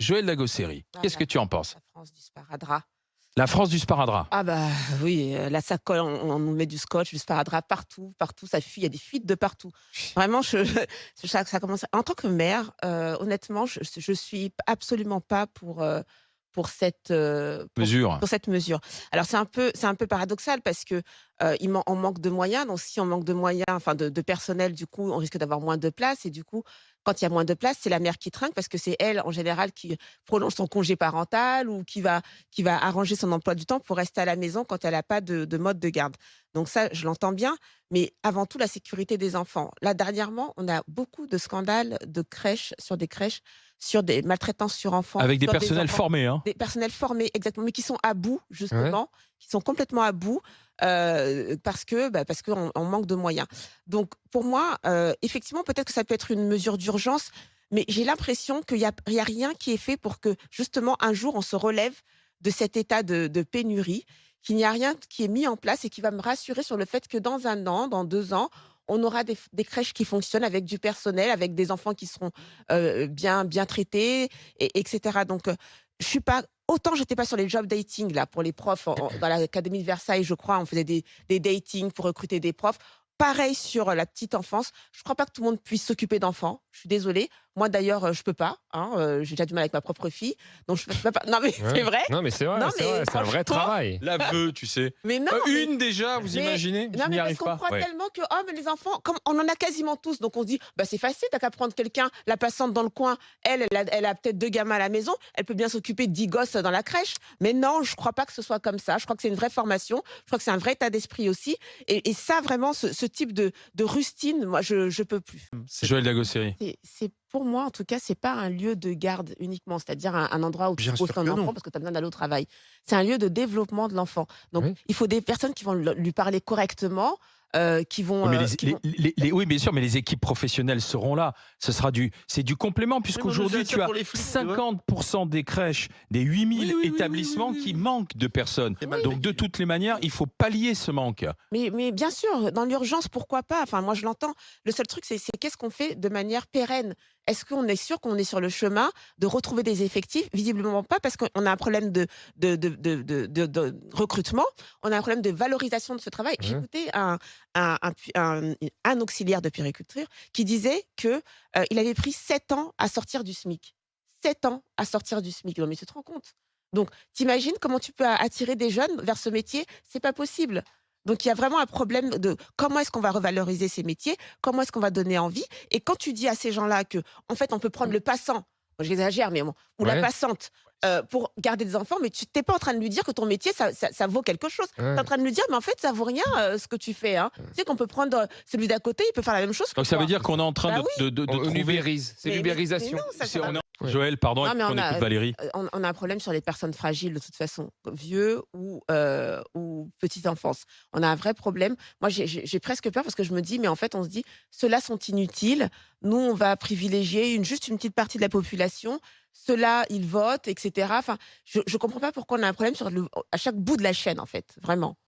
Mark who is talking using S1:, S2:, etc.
S1: Joël Lagosséry,
S2: Ah
S1: qu'est-ce que tu en penses?
S2: la France du sparadrap.
S1: La France du sparadrap.
S2: Ah bah, oui, la sacoche, on nous met du scotch, du sparadrap partout, partout, ça fuit, il y a des fuites de partout. Vraiment, je ça commence en tant que mère, honnêtement, je suis absolument pas pour cette,
S1: Mesure.
S2: pour cette mesure. Alors c'est un peu paradoxal parce que, on manque de moyens, donc si on manque de moyens, enfin de personnel, du coup, on risque d'avoir moins de place et du coup, quand il y a moins de place, c'est la mère qui trinque parce que c'est elle, en général, qui prolonge son congé parental ou qui va arranger son emploi du temps pour rester à la maison quand elle a pas de mode de garde. Donc ça, je l'entends bien, mais avant tout la sécurité des enfants. Là, dernièrement, on a beaucoup de scandales de crèches, sur des maltraitances sur enfants,
S1: Avec des
S2: sur des
S1: personnels
S2: enfants,
S1: formés, hein.
S2: des personnels formés exactement, mais qui sont à bout
S3: Ouais.
S2: justement, qui sont complètement à bout, parce qu'on manque de moyens. Donc pour moi, effectivement, peut-être que ça peut être une mesure d'urgence, mais j'ai l'impression qu'il y a rien qui est fait pour que justement un jour on se relève de cet état de pénurie, qu'il n'y a rien qui est mis en place et qui va me rassurer sur le fait que dans 1 an, dans 2 ans, on aura des crèches qui fonctionnent avec du personnel, avec des enfants qui seront, bien traités et et donc je suis pas autant j'étais pas sur les job dating là pour les profs dans l'académie de Versailles, je crois, on faisait des datings pour recruter des profs. Pareil sur la petite enfance, je crois pas que tout le monde puisse s'occuper d'enfants, je suis désolée. Moi d'ailleurs, je peux pas, hein, j'ai déjà du mal avec ma propre fille, donc je peux pas non mais
S3: Ouais.
S2: c'est vrai,
S3: Non, mais
S2: non
S3: c'est
S2: mais
S3: vrai, c'est un vrai
S2: franchement,
S3: travail.
S1: L'aveu, tu sais.
S2: mais non, mais
S1: Une déjà, vous
S2: mais
S1: imaginez?
S2: non,
S1: Je n'y
S2: mais parce
S1: arrive
S2: qu'on
S1: pas.
S2: croit
S1: Ouais.
S2: tellement que: «Oh, mais les enfants», comme on en a quasiment tous, donc on se dit: «Bah, c'est facile, tu qu'à prendre quelqu'un». La passante dans le coin, elle a peut-être 2 gamins à la maison, elle peut bien s'occuper de 10 gosses dans la crèche. Mais non, je crois pas que ce soit comme ça. Je crois que c'est une vraie formation, je crois que c'est un vrai état d'esprit aussi et ça vraiment ce type de rustine, moi je peux plus.
S1: Joël Lagosséry.
S2: C'est pour moi, en tout cas, c'est pas un lieu de garde uniquement, c'est-à-dire un endroit où tu
S4: Bien
S2: poses
S4: sûr
S2: ton
S4: que
S2: enfant
S4: non.
S2: parce que tu as besoin d'aller au travail. C'est un lieu de développement de l'enfant. Donc
S3: Oui.
S2: il faut des personnes qui vont lui parler correctement, qui vont,
S1: Oui, mais
S2: qui vont
S1: oui, bien sûr, mais les équipes professionnelles seront là. C'est du complément
S4: Oui, moi, je
S1: puisqu'aujourd'hui,
S4: faisais ça
S1: tu as
S4: pour les flics, tu vois?
S1: 50% des crèches, des 8000 établissements
S4: Oui,
S1: qui
S4: oui.
S1: manquent de personnes.
S4: C'est mal
S1: Donc, de
S4: payé.
S1: toutes les manières, il faut pallier ce manque.
S2: mais bien sûr, dans l'urgence, pourquoi pas? Enfin, moi, je l'entends. Le seul truc, c'est qu'est-ce qu'on fait de manière pérenne? Est-ce qu'on est sûr qu'on est sur le chemin de retrouver des effectifs? Visiblement pas, parce qu'on a un problème de recrutement, on a un problème de valorisation de ce travail.
S3: Ouais.
S2: J'écoutais un auxiliaire de puériculture qui disait que, il avait pris 7 ans à sortir du SMIC. 7 ans à sortir du SMIC. Non, mais tu te rends compte? Donc, tu comment tu peux attirer des jeunes vers ce métier? C'est pas possible. Donc il y a vraiment un problème de comment est-ce qu'on va revaloriser ces métiers? Comment est-ce qu'on va donner envie? Et quand tu dis à ces gens-là que en fait, on peut prendre le passant, j'exagère, mais bon, ou la
S3: Ouais.
S2: passante, pour garder des enfants, mais tu pas en train de lui dire que ton métier, ça vaut quelque chose. Tu es en
S3: Ouais.
S2: train de lui dire: «Mais en fait, ça vaut rien, ce que tu fais, hein. Tu sais qu'on peut prendre, celui d'à côté, il peut faire la même chose que
S1: Donc, ça veut
S2: toi».
S1: dire qu'on est en train
S2: Bah oui,
S1: de
S3: On
S1: trouver.
S3: ubérise, c'est
S2: mais non,
S3: l'ubérisation.
S2: ça va.
S3: Ouais.
S1: Joël, pardon, et
S2: Non, mais
S1: puis on écoute Valérie.
S2: on a un problème sur les personnes fragiles de toute façon, vieux ou petite enfance. On a un vrai problème. Moi, j'ai presque peur parce que je me dis: «Mais en fait», on se dit: «Ceux-là sont inutiles. Nous, on va privilégier juste une petite partie de la population. Ceux-là, ils votent et cetera». Enfin, je comprends pas pourquoi on a un problème à chaque bout de la chaîne, en fait, vraiment.